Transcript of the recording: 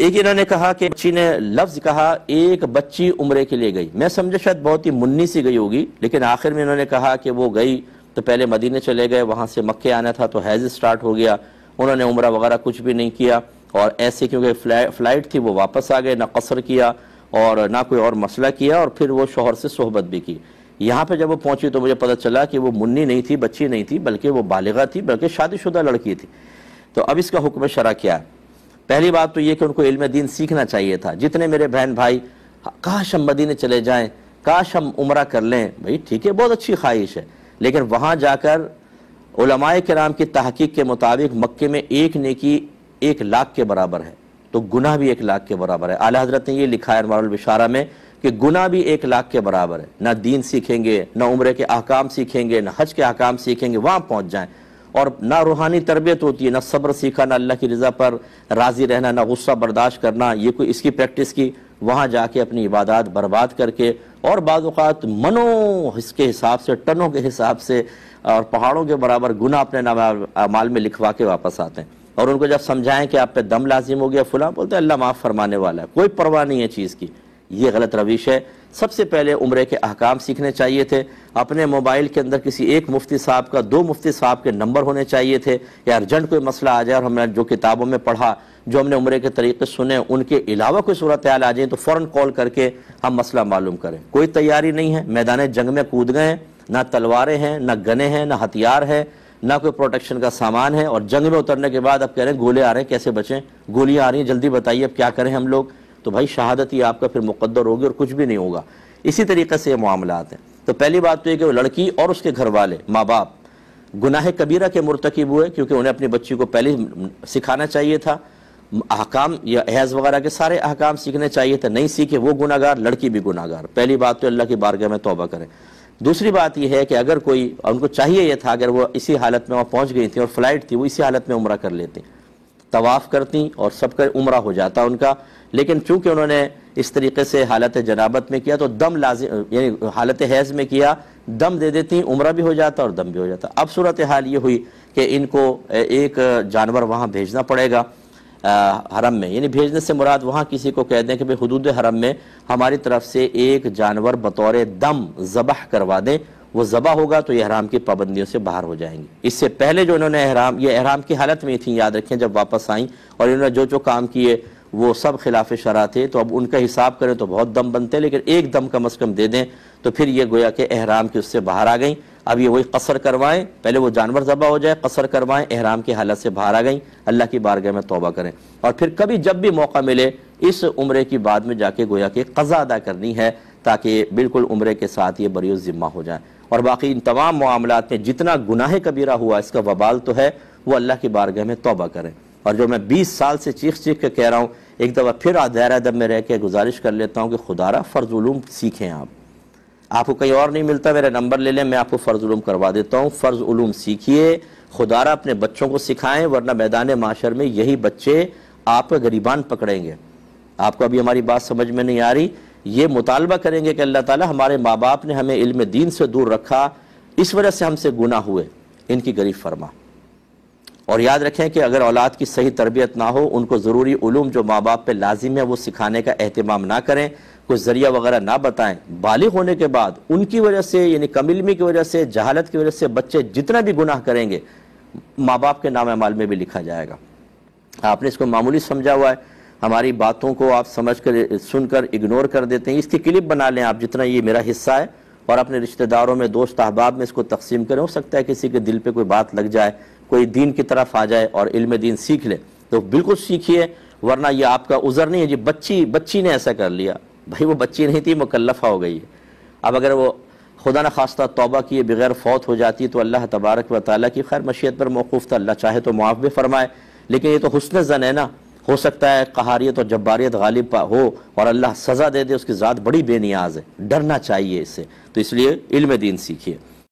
ایک انہوں نے کہا کہ بچی نے لفظ کہا ایک بچی عمرے کے لیے گئی، میں سمجھا شاید بہت ہی منی سی گئی ہوگی، لیکن آخر میں انہوں نے کہا کہ وہ گئی تو پہلے مدینے چلے گئے، وہاں سے مکے آنا تھا تو حیض سٹارٹ ہو گیا، انہوں نے عمرہ وغیرہ کچھ بھی نہیں کیا، اور ایسے کیونکہ فلائٹ تھی وہ واپس آ گئے، نہ قصر کیا اور نہ کوئی اور مسئلہ کیا، اور پھر وہ شوہر سے صحبت بھی کی۔ یہاں پہ جب وہ پہنچی تو مجھے پتہ چلا کہ وہ منی نہیں تھی، بچی نہیں تھی، بلکہ وہ بالغہ تھی، بلکہ شادی شدہ لڑکی تھی۔ تو اب اس کا حکم شرع کیا ہے؟ پہلی بات تو یہ کہ ان کو علم دین سیکھنا چاہیے تھا۔ جتنے میرے بہن بھائی کاش ہم مدینے چلے جائیں، کاش ہم عمرہ کر لیں، بھائی ٹھیک ہے، بہت اچھی خواہش ہے، لیکن وہاں جا کر علماء کرام کی تحقیق کے مطابق مکے میں ایک نیکی 1,00,000 کے برابر ہے، تو گناہ بھی 1,00,000 کے برابر ہے۔ اعلیٰ حضرت نے یہ لکھا ہے انوار البشارہ میں کہ گناہ بھی 1,00,000 کے برابر ہے۔ نہ دین سیکھیں گے، نہ عمرے کے احکام سیکھیں گے، نہ حج کے احکام سیکھیں گے، وہاں پہنچ جائیں، اور نہ روحانی تربیت ہوتی ہے، نہ صبر سیکھا، نہ اللہ کی رضا پر راضی رہنا، نہ غصہ برداشت کرنا، یہ کوئی اس کی پریکٹس کی، وہاں جا کے اپنی عبادات برباد کر کے، اور بعض اوقات منوں اس کے حساب سے، ٹنوں کے حساب سے اور پہاڑوں کے برابر گناہ اپنے اعمال میں لکھوا کے واپس آتے ہیں۔ اور ان کو جب سمجھائیں کہ آپ پہ دم لازم ہو گیا فلاں، بولتے ہیں اللہ معاف فرمانے والا ہے، کوئی پرواہ نہیں ہے چیز کی۔ یہ غلط روش ہے۔ سب سے پہلے عمرے کے احکام سیکھنے چاہیے تھے، اپنے موبائل کے اندر کسی ایک مفتی صاحب کا 2 مفتی صاحب کے نمبر ہونے چاہیے تھے، یا ارجنٹ کوئی مسئلہ آ جائے اور ہم نے جو کتابوں میں پڑھا، جو ہم نے عمرے کے طریقے سنے، ان کے علاوہ کوئی صورتحال آ جائیں تو فوراً کال کر کے ہم مسئلہ معلوم کریں۔ کوئی تیاری نہیں ہے، میدان جنگ میں کود گئے ہیں، نہ تلواریں ہیں، نہ گنے ہیں، نہ ہتھیار ہے، نہ کوئی پروٹیکشن کا سامان ہے، اور جنگ میں اترنے کے بعد اب کہہ رہے ہیں گولے آ رہے ہیں کیسے بچیں، گولیاں آ رہی ہیں جلدی بتائیے اب کیا کریں ہم لوگ، تو بھائی شہادت ہی آپ کا پھر مقدر ہوگی اور کچھ بھی نہیں ہوگا۔ اسی طریقے سے یہ معاملات ہیں۔ تو پہلی بات تو یہ کہ وہ لڑکی اور اس کے گھر والے، ماں باپ، گناہ کبیرہ کے مرتکب ہوئے، کیونکہ انہیں اپنی بچی کو پہلے سکھانا چاہیے تھا، احکام یا حیض وغیرہ کے سارے احکام سیکھنے چاہیے تھے، نہیں سیکھے وہ گناہ گار، لڑکی بھی گناہ گار۔ پہلی بات تو اللہ کی بارگاہ میں توبہ کریں۔ دوسری بات یہ ہے کہ اگر کوئی، ان کو چاہیے یہ تھا اگر وہ اسی حالت میں وہاں پہنچ گئی تھیں اور فلائٹ تھی، وہ اسی حالت میں عمرہ کر لیتے، طواف کرتی اور سب کا عمرہ ہو جاتا ان کا، لیکن چونکہ انہوں نے اس طریقے سے حالت جنابت میں کیا تو دم لازم، یعنی حالت حیض میں کیا، دم دے دیتی، عمرہ بھی ہو جاتا اور دم بھی ہو جاتا۔ اب صورتحال یہ ہوئی کہ ان کو ایک جانور وہاں بھیجنا پڑے گا حرم میں، یعنی بھیجنے سے مراد وہاں کسی کو کہہ دیں کہ بھئی حدود حرم میں ہماری طرف سے ایک جانور بطور دم ذبح کروا دیں، وہ ذبح ہوگا تو یہ احرام کی پابندیوں سے باہر ہو جائیں گے۔ اس سے پہلے جو انہوں نے یہ احرام کی حالت میں تھیں، یاد رکھیں جب واپس آئیں، اور انہوں نے جو کام کیے وہ سب خلاف شرع تھے، تو اب ان کا حساب کریں تو بہت دم بنتے، لیکن ایک دم کم از کم دے دیں تو پھر یہ گویا کہ احرام کی اس سے باہر آ گئیں۔ اب یہ وہی قصر کروائیں، پہلے وہ جانور ذبح ہو جائے، قصر کروائیں، احرام کی حالت سے باہر آ گئیں، اللہ کی بارگاہ میں توبہ کریں، اور پھر کبھی جب بھی موقع ملے اس عمرے کی بعد میں جا کے گویا کہ قضا ادا کرنی ہے، تاکہ بالکل عمرے کے ساتھ یہ بری الذمہ ہو جائیں۔ اور باقی ان تمام معاملات میں جتنا گناہ کبیرہ ہوا اس کا وبال تو ہے، وہ اللہ کی بارگاہ میں توبہ کریں۔ اور جو میں 20 سال سے چیخ چیخ کے کہہ رہا ہوں، ایک دفعہ پھر دائرہ ادب میں رہ کے گزارش کر لیتا ہوں کہ خدا را فرض علوم سیکھیں۔ آپ کو کہیں اور نہیں ملتا، میرا نمبر لے لیں، میں آپ کو فرض علوم کروا دیتا ہوں۔ فرض علوم سیکھیے، خدا را اپنے بچوں کو سکھائیں، ورنہ میدان معاشر میں یہی بچے آپ کا گریبان پکڑیں گے۔ آپ کو ابھی ہماری بات سمجھ میں نہیں آ رہی، یہ مطالبہ کریں گے کہ اللہ تعالیٰ ہمارے ماں باپ نے ہمیں علم دین سے دور رکھا، اس وجہ سے ہم سے گناہ ہوئے، ان کی غریب فرما۔ اور یاد رکھیں کہ اگر اولاد کی صحیح تربیت نہ ہو، ان کو ضروری علوم جو ماں باپ پہ لازم ہے وہ سکھانے کا اہتمام نہ کریں، کوئی ذریعہ وغیرہ نہ بتائیں، بالغ ہونے کے بعد ان کی وجہ سے، یعنی کم علمی کی وجہ سے، جہالت کی وجہ سے بچے جتنا بھی گناہ کریں گے ماں باپ کے نام اعمال میں بھی لکھا جائے گا۔ آپ نے اس کو معمولی سمجھا ہوا ہے، ہماری باتوں کو آپ سمجھ کر سن کر اگنور کر دیتے ہیں۔ اس کی کلپ بنا لیں آپ، جتنا یہ میرا حصہ ہے، اور اپنے رشتہ داروں میں، دوست احباب میں اس کو تقسیم کریں۔ ہو سکتا ہے کسی کے دل پہ کوئی بات لگ جائے، کوئی دین کی طرف آ جائے اور علم دین سیکھ لے، تو بالکل سیکھیے، ورنہ یہ آپ کا عذر نہیں ہے جی بچی نے ایسا کر لیا۔ بھائی وہ بچی نہیں تھی، مکلفہ ہو گئی ہے۔ اب اگر وہ خدا نخواستہ توبہ کیے بغیر فوت ہو جاتی تو اللہ تبارک و تعالیٰ کی خیر مشیت پر موقوف تھا، اللہ چاہے تو معاف بھی فرمائے، لیکن یہ تو حسن ظن ہے نا، ہو سکتا ہے قہاریت اور جباریت غالب ہو اور اللہ سزا دے دے، اس کی ذات بڑی بے نیاز ہے، ڈرنا چاہیے اس سے۔ تو اس لیے علم دین سیکھیے۔